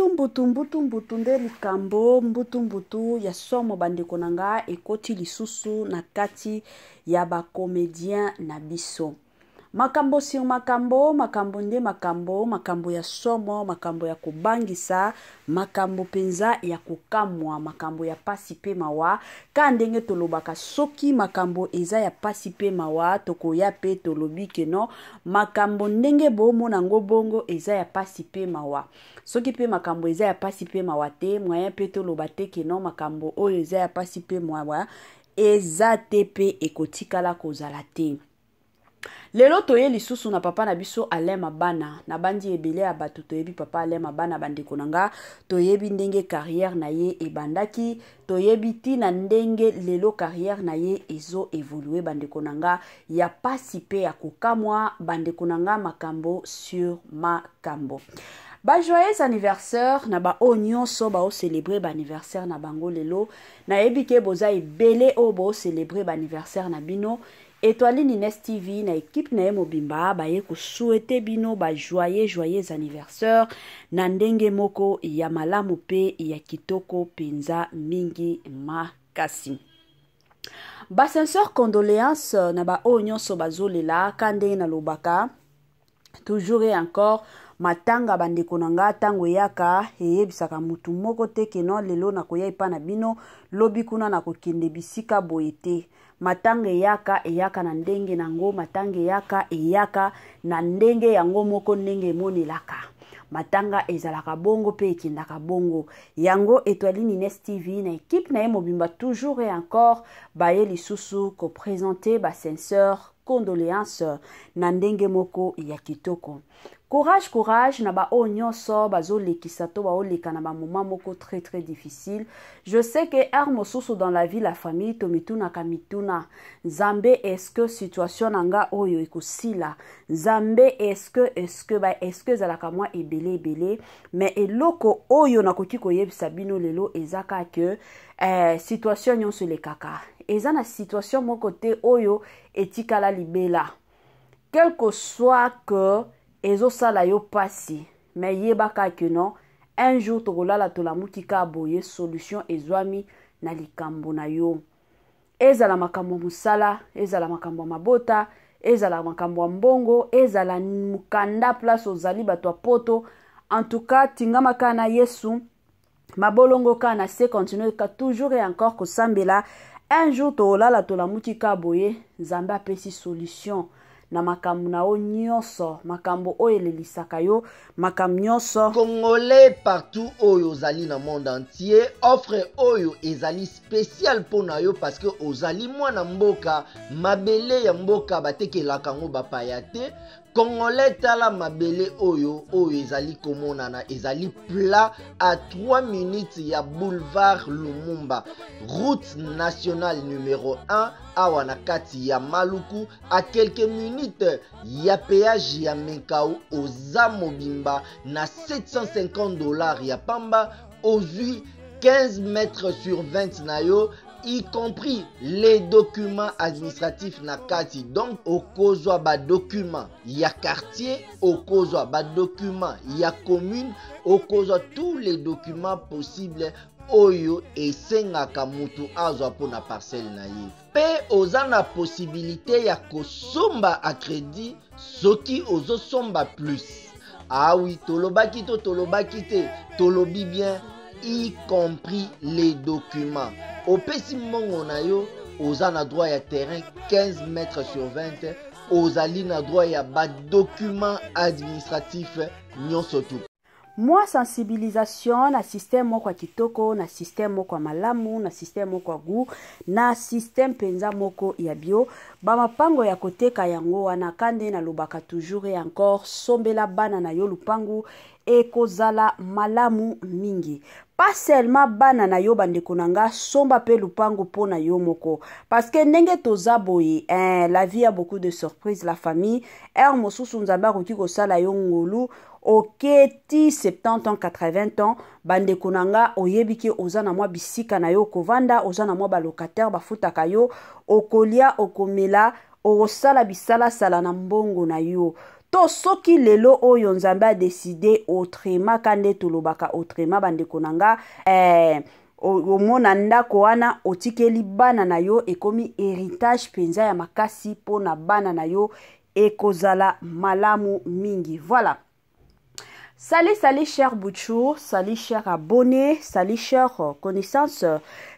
mbutu nde likambo mbutu ya somo bandeko nanga ekoti lisusu na kati ya ba comédien na biso. Makambo sur makambo nde makambo ya somo, makambo ya kubangisa, makambo penza ya kukamwa, makambo ya pasi pe mawa. Ka ndenge tolobaka soki makambo eza ya pasi pe mawa, tokoya pe tolobi ke no, makambo ndenge bomo nango bongo eza ya pasi pe mawa. Soki pe makambo eza ya pasi pe mawa te, mwaya pe toloba te ke no makambo oyo eza ya pasi pe mawa, eza te pe ekotikala kozala te. Lelo toye lisusu na papa na biso Alain Mabana na bandi ebele ya bato toyebi papa Alain Mabana bandeko nanga toyebi ndenge carrière na ye ebandaki toyebi ti na ndenge lelo carrière na ye ezo évoluer bandeko nanga ya pasi pe ya kokamwa bandeko nanga makambo sur makambo. Ba joyeux anniversaire na ba nyonso ba o célébrer ba anniversaire na bango lelo na yebi ke boza ebele o bo célébrer ba anniversaire na bino. Étoile Nines TV na équipe na ye mobimba ba ye ko souhaiter bino ba joyeux anniversaire na ndenge moko ya malamu pe ya kitoko penza mingi makasi. Ba sincère condoléances na ba nyonso bazolela kande na lobaka toujours et encore matanga bandeko nanga tango yaka eyebisaka mutu moko te keno lelo na koya ipa na bino lobi kuna na kokende bisika boyete. Matanga eyaka na ndenge nango, matanga eyaka na ndenge yango moko ndenge monelaka. Matanga ezalaka bongo pe ekindaka bongo. Yango Étoile Nines TV na équipe na ye mobimba toujours et encore baye lisusu ko présenter ba sincère condoléances na ndenge moko ya kitoko. Courage na ba nyonso bazolekisa to baoleka na ba moment moko très difficile. Je sais que armosusu dans la vie la famille tomituna kamituna. Zambe est-ce que situation nanga oyo ekosila? Zambe est-ce que zalaka moi ebele mais eloko oyo nakoki koyebisa bino lelo ezaka que situation nyonso le kaka. Eza na situation moko te oyo etikala libela. Quel que soit que ezo sala yo pasi mais yebaka ke non un jour tokolala tolamuki ka boye solution ezwami na likambo na yo. Ezala makambo musala, ezala makambo mabota, ezala makambo mbongo, ezala mukanda place ozali bato poto. En tout cas tingama kana Yesu mabolongo kana se continue ka toujours et encore ko sambela un jour tokolala tolamuki ka boye Nzambe apesi solution na makambo na o nyonso makambo oyo elelisaka yo makambo nyonso. Congolais partout oyo ozali na monde entier offre oyo ezali spécial pona yo parce que ozali mwana mboka mabele ya mboka batekelaka ngo bapaya te. Congolais tala mabele oyo ezali komonana ezali plat à 3 minutes ya boulevard Lumumba route nationale numéro 1 awa na kati ya Maluku à quelques minutes ya péage ya Menkau oza mobimba na $750 ya pamba ozui 15 mètres sur 20 na yo y compris les documents administratifs na kati. Donc okozwa ba document ya quartier, okozwa ba document ya commune, okozwa tous les documents possibles oyo esengaka mutu azwa pona parcelle na ye. Pe oza na possibilité ya kosomba a crédit soki ozo somba plus. Ah oui, tolobaki te, tolobi bien y compris les documents. Au pesi mongo na yo, oza na droit ya terrain 15 mètres sur 20, ozali na droit ya ba document administratif nyonso tu. Moi sensibilisation na système moko ya kitoko, na système moko ya malamu, na système moko ya gu, na système penza moko ya bio, ba mapango ya koteka yango wana kande na lobaka toujours et encore sombela bana na yo lupangu ekozala malamu mingi. Pas seulement bana na yo bandeko nanga somba pe lupango pona yo moko parce que ndenge toza boye la vie a beaucoup de surprises la famille mosusu Nzambe akoki kosala yo ngolu oketi 70 ans 80 ans bandeko nanga oyebi ke oza na mwa bisika na yo kovanda oza na mwa balocataire bafutaka yo okolia okomela okosala bisala sala na mbongo na yo to soki lelo oyo nzambe a décidé autrement kande tolobaka autrement bandeko nanga omona ndako wana otikeli bana na yo ekomi héritage penza ya makasi pona bana na yo ekozala malamu mingi. Voilà. Salut, salut chers Bouchour, salut chers abonnés, salut chers connaissances,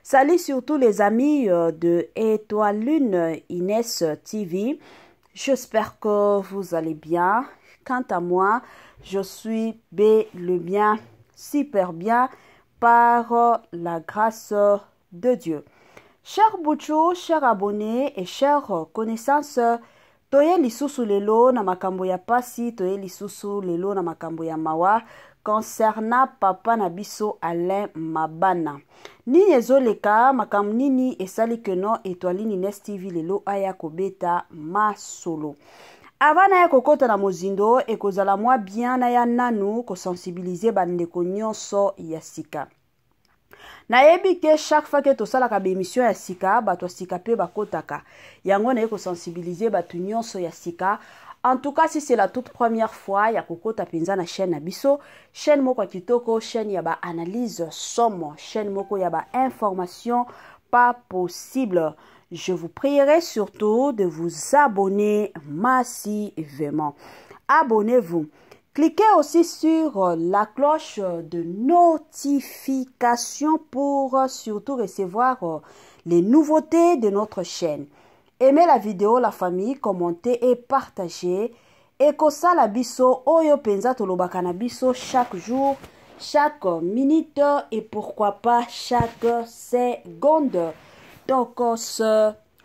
salut surtout les amis de Étoile Lune Inès TV. J'espère que vous allez bien. Quant à moi, je suis bel et bien, super bien, par la grâce de Dieu. Chers Bouchour, chers abonnés et chers connaissances, toye lisusu lelo na makambo ya pasi, toye lisusu lelo na makambo ya mawa concernant papa na biso Alain Mabana. Nini ezoleka makambo nini esali que no Étoile Inès TV lelo aya kobeta masolo. Avant ya kokota na mozindo ekozala mwa bien na ya nanu ko sensibiliser bandeko nyonso ya sika. Na yebi ke chaque fois que to sala ka émission ya sika bato sika pe bakotaka yango na ko sensibiliser bato nyonso ya sika. En tout cas si c'est la toute première fois ya kokota penza na chaîne na biso, chaîne moko kitoko, chaîne ya ba analyse somme, chaîne moko ya ba information pas possible. Je vous prierai surtout de vous abonner massivement. Abonnez-vous. Cliquez aussi sur la cloche de notification pour surtout recevoir les nouveautés de notre chaîne. Aimez la vidéo, la famille, commentez et partagez. Et kosala biso oyo penza tolobaka na biso chaque jour, chaque minute et pourquoi pas chaque seconde. Donc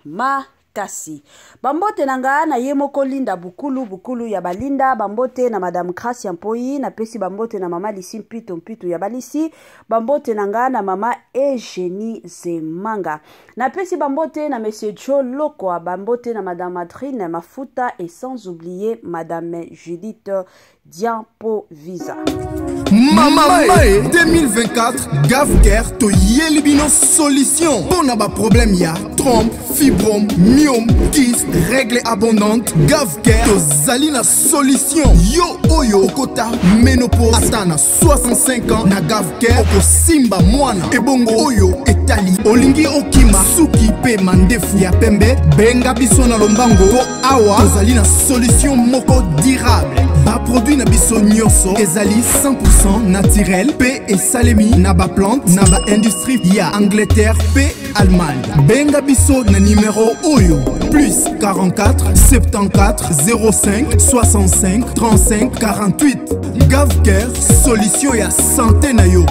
makasi. Bambote nanga na yemoko linda bukulu ya balinda. Bambote na Madame Gracia Mpoi. Na pesi bambote na Mama Lisi Mpito ya balisi. Bambote nanga na Mama Eugénie Zemanga. Na pesi bambote na Monsieur Joe Lokwa. Bambote na Madame Adrine Mafuta. Et sans oublier Madame Judith Diampo Visa. Mamae 2024 Gavker to yelibino solution. Pour ba problème ya trompe, fibrome, myome, kyste, règle abondante. Gavker to zalina solution. Yo oyo kota ménopause atana 65 ans na Gavker oko simba mwana ebongo oyo etali olingi okima suki pe mandefu ya pembe benga biso na lombango po awa to zalina solution moko durable. Ba produit na biso nyonso ezali 100% naturel pe esalemi na ba plante na ba industrie ya Angleterre pe Allemagne. Benga biso na numéro oyo plus 44 74 05 65 35 48. Gavker solution ya santé na yo.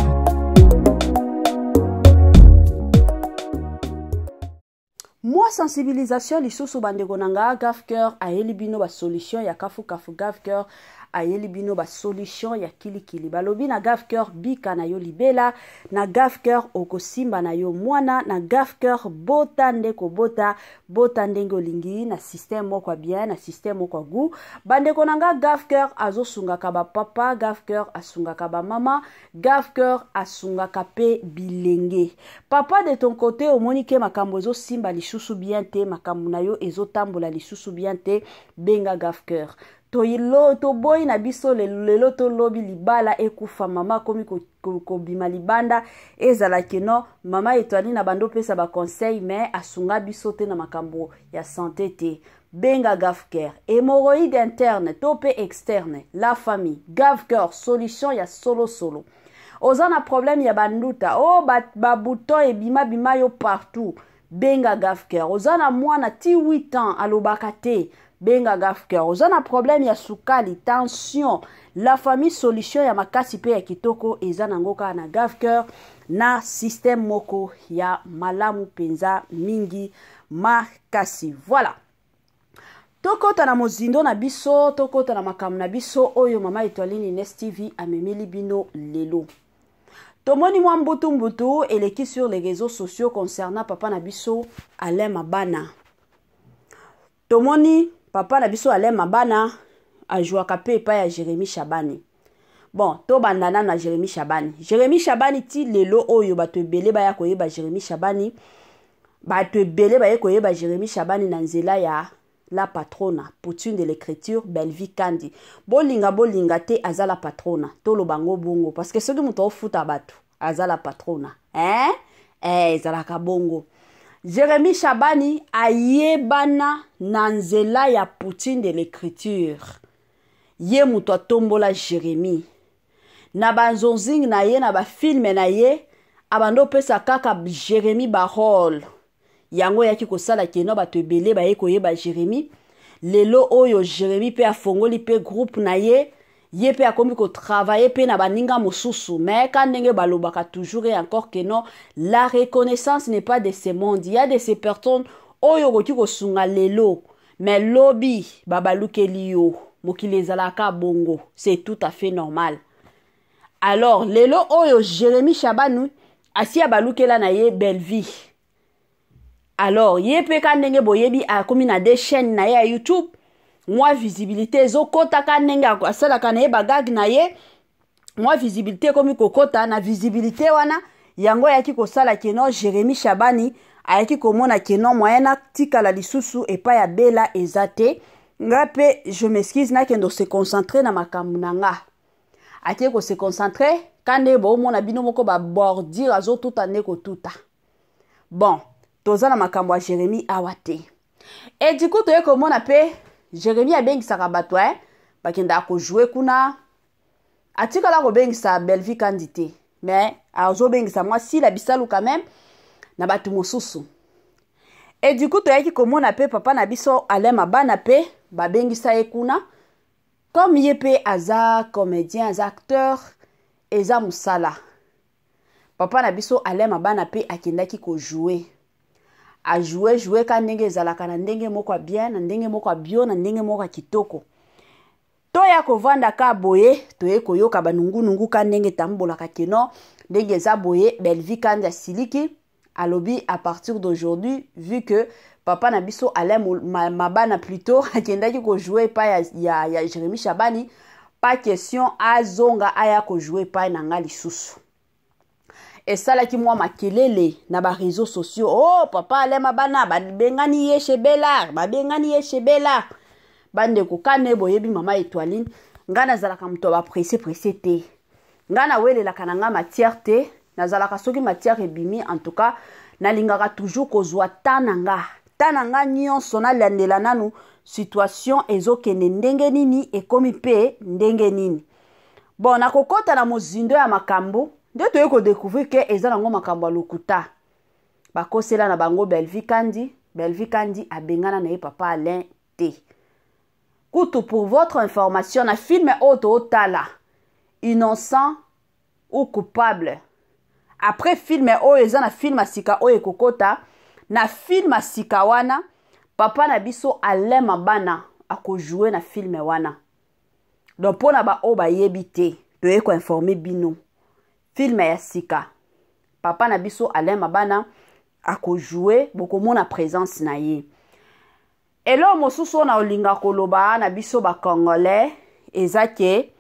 Moi sensibilisation lisusu bandeko nanga Gavker a elibino ba solution ya kafu Gavker a elibino ba solution ya kilikili balobi na Gavker bika na yo libela na Gavker okosimba na yo mwana na Gavker bota ndeko bota ndenge olingi na système moko bien na système moko gu bandeko nanga Gavker azosungaka ba papa Gavker asungaka ba mama Gavker asungaka pe bilenge. Papa de ton côté omoni ke makambo ezo simba lisusu bien te makambo na yo ezo tambola lisusu bien te benga Gavker. To boy na biso lelo to lobi libala ekufa mama komi ko bima libanda ezala keno mama Étoile na bando pesa ba conseil mais asunga biso te na makambo ya santé te benga Gavker. Hémorroïde interne tope externe la famille Gavker solution ya solo ozana problème ya banduta ba bouton e bima yo partout benga Gavker. Ozana mwana ti 8 ans alobaka te benga Gavker. Ozana problème ya sukali tension la famille solution ya makasi pe ya kitoko ezana ngoka na Gavker na système moko ya malamu penza mingi makasi. Voilà. Tokota na mozindo na biso tokota na makamu na biso oyo Mama Étoile Inès TV amemeli bino lelo. Tomoni mwa mbutu eleki sur les réseaux sociaux concernant papa na biso Alain Mabana. Tomoni papa na biso Alain Mabana ajouaka pe pa ya Jérémy Chabani. Bon, to bandana na Jérémy Chabani. Jérémy Chabani ti lelo oyo bato ebele ba ya koyeba Jérémy Chabani. Bato ebele ba ye koyeba Jérémy Chabani na nzela ya la patrona, poutine de l'écriture, Belvi Kandi. Bolinga te aza la patrona, tolo bango bongo, parce que ceux qui m'ont foutu à battu, aza la patrona. Hein? Zalaka bongo. Jérémie Chabani ayebana nanzela ya poutine de l'écriture. Ye muto tombola Jérémie. Na banzonzing na ye, na ba filme na ye, abando pesa kaka Jérémie Barol. Yango yaki kosala keno bato ebele ba ye koyeba Jérémie. Lelo oyo Jérémie pe afongoli pe groupe na ye, ye pe akomi ko travailler pe na baninga mosusu. Mais quand ndenge balobaka toujours et encore que non, la reconnaissance n'est pas de ce monde. Il y a de ces personnes oyo koki kosunga lelo, mais lobi babalukeli yo, mokili ezalaka bongo. C'est tout à fait normal. Alors, lelo oyo Jérémie Chabani asi abalukela na ye belle vie. Alors, ye pe kandenge boyebi akomi na des chaînes na ye à YouTube. Moi visibilité zo kota kandenge asala kana ye bagag na ye. Moi visibilité komi kokota na visibilité wana yango yaki kosala keno Jérémie Chabani ayaki komona keno moyena tikala lisusu epa ya bela ezate. Ngape je m'excuse na kendo se concentrer na makambu nanga. Ake ko se concentrer kande bo mona bino moko ba bordir azo tuta neko tuta. Bon, toza na makambo ya Jérémie awate. Et du coup toye komona pe Jérémie a bengisaka bato bakenda ko jouer kuna atikala ko bengisa Belvi Kandi. Mais azo bengisa moi si la bisalu quand même na bato mosusu. Et du coup toyaki komona pe papa na biso alema bana pe ba bengisa ye kuna. Comme yepe aza comédien, aza acteur, eza musala. Papa na biso alema bana pe akendaki ko jouer. A jouer ka ndenge ezalaka na ndenge moko bien, na ndenge moko bio, na ndenge moko kitoko. Toya kovanda ka boye, toye koyoka banungu ka ndenge tambolaka keno, ndenge eza boye, Belvi Kandi asiliki, alobi à partir d'aujourd'hui, vu que papa na biso alem mabana plutôt akendaki ko jouer pa ya Jérémie Chabani, pas question azonga aya ko jouer pa na nga lisusu. Et ça là qui moi makelele na ba réseaux sociaux. Oh papa alem mabana ba bengani ye chez Bellard, ba bengani ye chez Bellard. Bande ko kane boyebi mama Étoiline, ngana zalaka mto ba pressé te. Ngana wele la kananga matière te, na zalaka soki matière ebimi en tout cas, na lingaka toujours kozwa tananga nyonso na landela nanu situation ezokende ndenge nini ekomi pe ndenge nini. Bon na kokota na mozindo ya makambo nde toye ko découvrir que eza nango makambo lokuta. Bakosela na bango Belvi Kandi abengana na ye papa Alain te. Kutu pour votre information na film auto tala innocent ou coupable. Après film oyo eza na film asika oyo kokota na film asika wana papa na biso alema bana ako jouer na film wana. Donc pona ba o ba yebite toye ko informer bino. Film ya sika papa na biso alema bana ako jouer boko mona présence na ye. Et là mosusu na olinga koloba na biso ba congolais ezake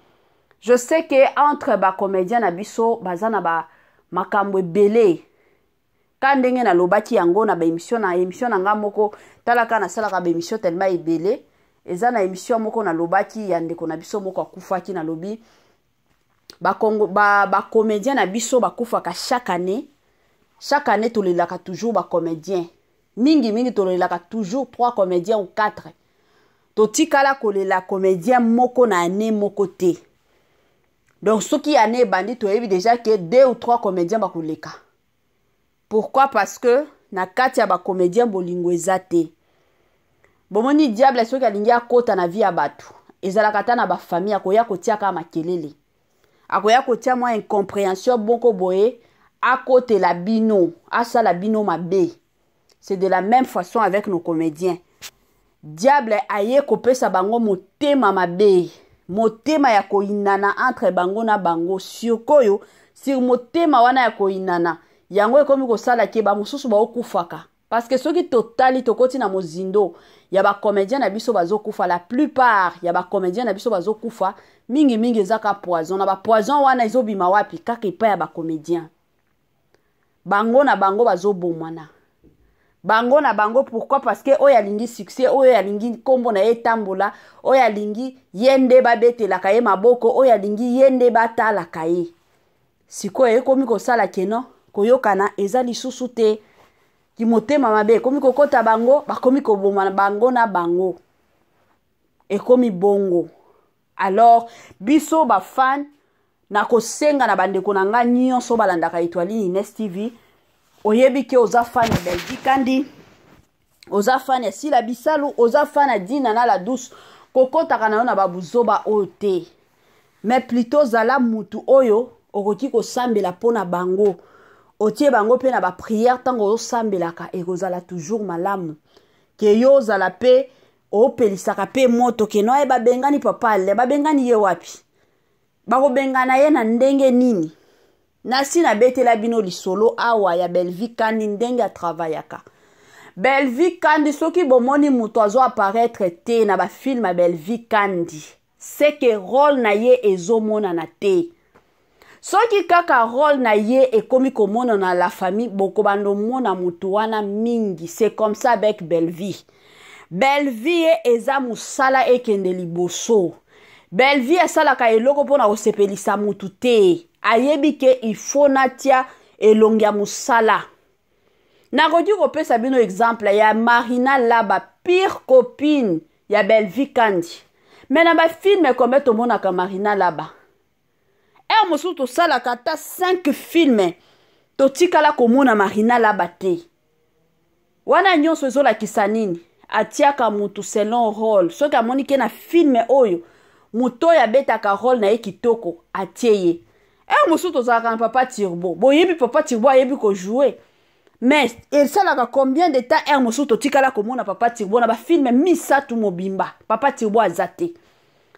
je sais que entre ba comédien na biso bazana ba makambo ebele kandenge na lobaki yango na ba émission na nga moko talaka na sala ka ba émission tellement ebele eza na émission moko na lobaki ya ndeko na biso moko akufaki na lobi ba comédien na biso bakufaka chaque année tolelaka toujours ba comédien mingi tolelaka toujours 3 comédiens ou 4 totikala kolela comédien moko na année moko te. Donc ce qui année bandi toyebi déjà que 2 ou 3 comédiens bakoleka. Pourquoi? Parce que na kati ya ba comédien bolingo ezate. Bomoni diable soki alingi akota na vie ya batu. Ezalaka ta na ba famille akoya kotia ka makelele. Akoya kotia moi incompréhension bonko boye akote la bino, asa la bino mabe. C'est de la même façon avec nos comédiens. Diable aye kopesa bango motema mabe. Motema ya koinana entre bango na bango siokoyo sur motema wana ya koinana yango ekomi kosala ke ba mususu ba okufaka parce que soki totali tokoti na mozindo ya ba comédien na biso bazokufa la plupart ya ba comédien na biso bazokufa mingi ezaka poison na ba poison wana ezobima wapi kaka epa ya ba comédien bango na bango bazobomana bango na bango. Pourquoi? Parce que oyo alingi succès, oyo alingi kombo na ye tambola, oyo alingi yende babetelaka ye maboko, oyo alingi yende batalaka ye. Sikoyo ekomi kosala keno koyokana eza lisusu te. Kimotema mabe ekomi kokota bango, bakomi koboma bango na bango. Ekomi bongo. Alors biso ba fan na kosenga na bandeko na nga nyonso balandaka Etoile Ines TV. Oyebi ke oza fan ya Belvi Kandi, oza fan ya Sila Bisalu, oza fan ya Dina na la douce, kokotaka na yo na babuzoba oyo te. Mais plutôt zala mutu oyo okoki kosambela pona bango. Otie bango pe na ba prière tango osambelaka ekozala toujours malamu. Ke yo zala pe opelisaka pe moto ke no ba bengani papa le ba bengani ye wapi. Bako bengana ye na ndenge nini? Nasi na betela bino lisolo awa ya Belvi Kandi ndenge a travaillaka. Belvi Kandi soki bomoni muto azo apparaître te na ba film a Belvi Kandi. C'est que rôle na ye ezomona na te. Soki kaka rôle na ye ekomi komona na la famille boko bando mona mutu wana mingi. C'est comme ça avec Belvi. Belvi eza musala ekende liboso. Belvi esalaka eloko pona osepelisa mutu te. Ayebi ke ifo natia elongia musala. Nakoki kopesa bino exemple ya Marina Laba, pire copine ya Belvi Kandi. Mais na ba film comme tomonaka Marina Laba. Mosusu tosalaka ata 5 films totikala komona Marina Laba te. Wana nyonso ezolakisa nini? Atiaka mutu selon rôle. Soki amoni ke na film oyo muto ya betaka rôle na ye kitoko atie ye. Mosusu tozalaka na Papa Turbo. Boyebi Papa Turbo ayebi ko jouer. Mais il salaka combien de temps mosusu totikala komona Papa Turbo na ba film misatu mobimba. Papa Turbo azate.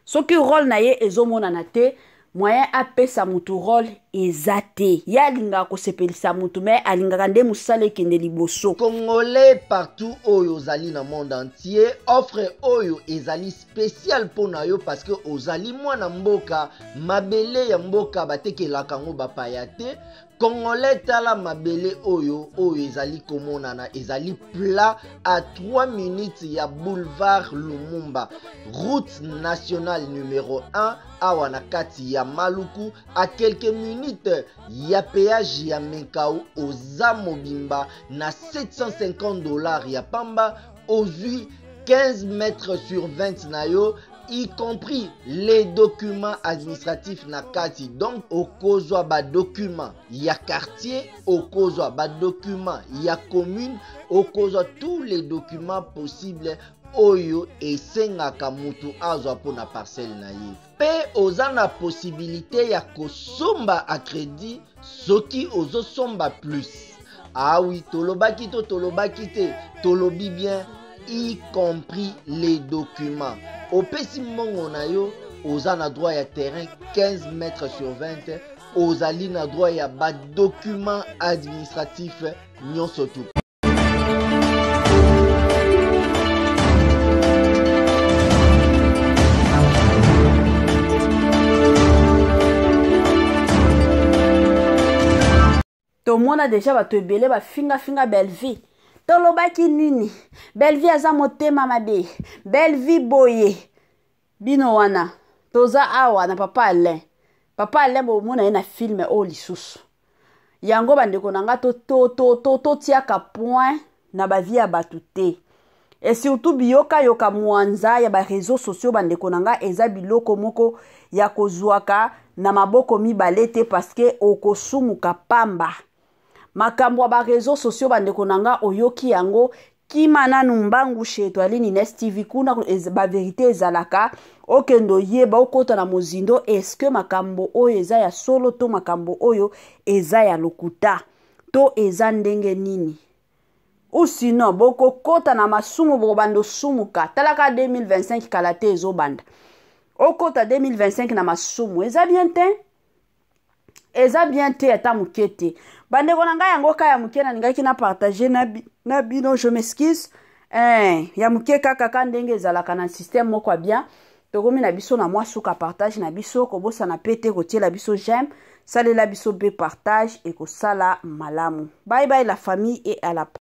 Soki rôle na ye ezomona na te, moyen apesa mutu rôle ezate. Ya alinga kosepelisa mutu mais alingaka nde musala ekende liboso. Congolais partout oyo ozali na monde entier, offre oyo ezali spécial pona yo parce que ozali mwana mboka, mabele ya mboka batekelaka ngo bapaya te. Congolais tala mabele oyo ezali komonana ezali plat à 3 minutes ya boulevard Lumumba, route nationale numéro 1 awa na kati ya Maluku, à quelques minutes ya péage ya Menkau oza mobimba na $750 ya pamba, ozui 15 mètres sur 20 na yo, y compris les documents administratifs na kati. Donc okozwa ba document ya quartier, okozwa ba document ya commune, okozwa tous les documents possibles oyo esengaka mutu azwa pona parcelle na ye. Pe oza na possibilité ya kosomba a crédit soki ozosomba plus. Ah oui, tolobaki to tolobaki te, tolobi bien, y compris les documents. Opesi mongo na yo, oza na droit ya terrain 15 mètres sur 20, ozali na droit ya ba document administratif nyonso tu. Tomona deja bato ebele ba finga Belvi. Tolobaki nini? Belvi aza motema mabe. Belvi boye. Bino wana. Toza awa na Papa Alain. Papa Alain bomona ye na film o lisusu. Yango bandeko nanga to tiaka point na ba vie ya batu te. Et surtout biyoka yoka mwanza ya ba réseaux sociaux bandeko nanga eza biloko moko ya kozwaka na maboko mibale te parce que okosumuka pamba. Makambo ba réseaux sociaux bandeko nanga oyoki yango kimana numbangu chez Etoile Ines TV kuna ba vérité ezalaka okendo yeba okota na mozindo est-ce que makambo oyo eza ya solo to makambo oyo eza ya lokuta to eza ndenge nini? Ou sinon boko kota na masumu boko bando sumuka talaka 2025 kalate ezo banda okota 2025 na masumu eza bien te? Eza bien te ata mukete. Bande konanga yango ka ya muke na ningaki na partager na bino, je m'excuse. Ya muke kaka ndenge ezalaka na système moko bien. Tokomi na biso na mwa suka partage na biso ko bosa na pete ko tiela biso j'aime, salela biso be partage et ko sala malamu. Bye bye la famille et à la